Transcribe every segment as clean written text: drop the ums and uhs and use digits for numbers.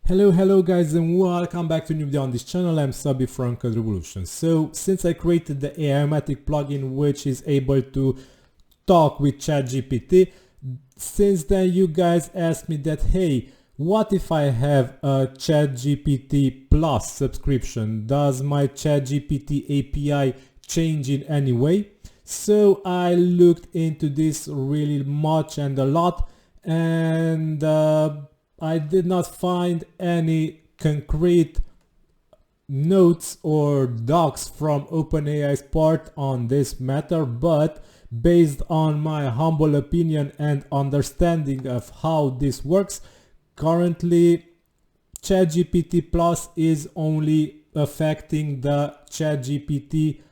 Hello guys, and welcome back to a new video on this channel. I'm Szabi from CodeRevolution. So since I created the Aromatic plugin which is able to talk with ChatGPT, since then you guys asked me that, hey, what if I have a ChatGPT Plus subscription? Does my ChatGPT API change in any way? So I looked into this really much and a lot, and I did not find any concrete notes or docs from OpenAI's part on this matter, but based on my humble opinion and understanding of how this works, currently ChatGPT Plus is only affecting the ChatGPT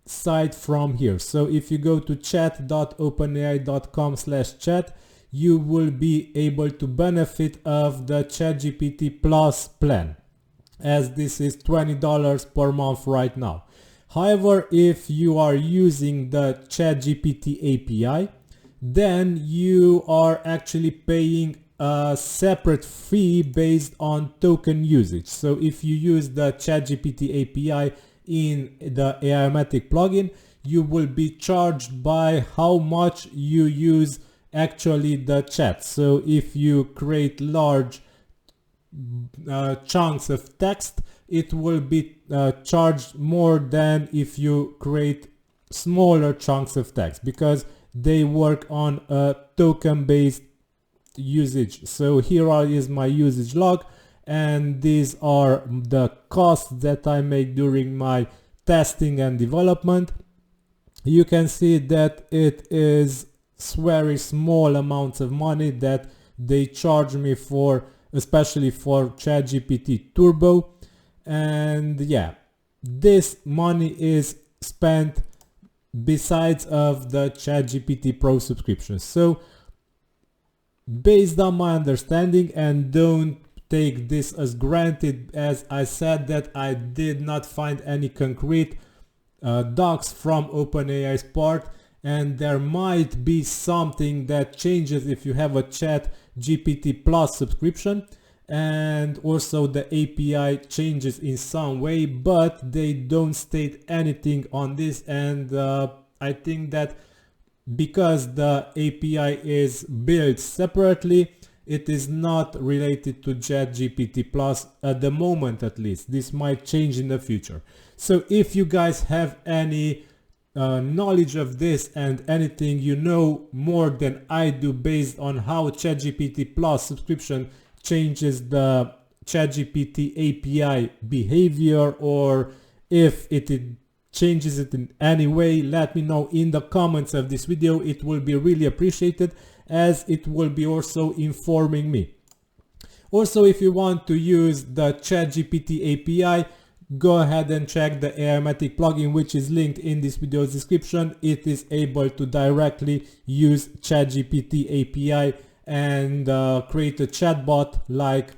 site from here. So if you go to chat.openai.com/chat, you will be able to benefit of the ChatGPT Plus plan, as this is $20 per month right now. However, if you are using the ChatGPT API, then you are actually paying a separate fee based on token usage. So if you use the ChatGPT API in the Aromatic plugin, you will be charged by how much you use actually the chat. So if you create large chunks of text, it will be charged more than if you create smaller chunks of text, because they work on a token based usage. So here is my usage log, and these are the costs that I make during my testing and development. You can see that it is very small amounts of money that they charge me for, especially for ChatGPT Turbo. And yeah, this money is spent besides of the ChatGPT Pro subscription. So based on my understanding, and don't take this as granted, as I said that I did not find any concrete docs from OpenAI's part, and there might be something that changes if you have a ChatGPT Plus subscription, and also the API changes in some way, but they don't state anything on this. And I think that because the API is built separately, it is not related to ChatGPT Plus at the moment, at least. This might change in the future. So if you guys have any knowledge of this and anything you know more than I do based on how ChatGPT Plus subscription changes the ChatGPT API behavior, or if it changes it in any way, let me know in the comments of this video. It will be really appreciated, as it will be also informing me. Also, if you want to use the ChatGPT API, go ahead and check the Aromatic plugin, which is linked in this video's description. It is able to directly use ChatGPT API and create a chatbot like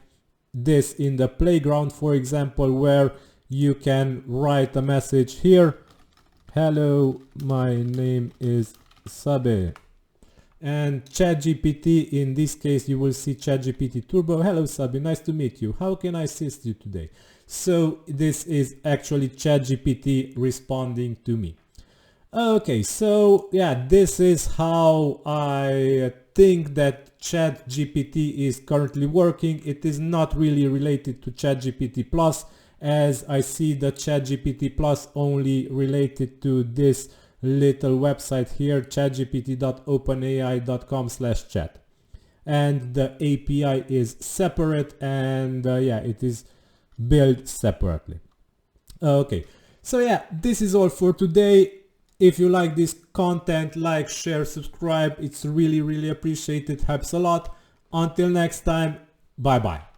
this in the playground, for example, where you can write a message here: hello, my name is Szabi. And ChatGPT, in this case you will see ChatGPT Turbo: hello Szabi, nice to meet you, how can I assist you today? So this is actually ChatGPT responding to me. Okay, so yeah, this is how I think that ChatGPT is currently working. It is not really related to ChatGPT Plus, as I see the ChatGPT Plus only related to this little website here, chatgpt.openai.com/chat, and the API is separate, and yeah, it is built separately. Okay, so yeah, this is all for today. If you like this content, like, share, subscribe. It's really appreciated, helps a lot. Until next time, bye bye.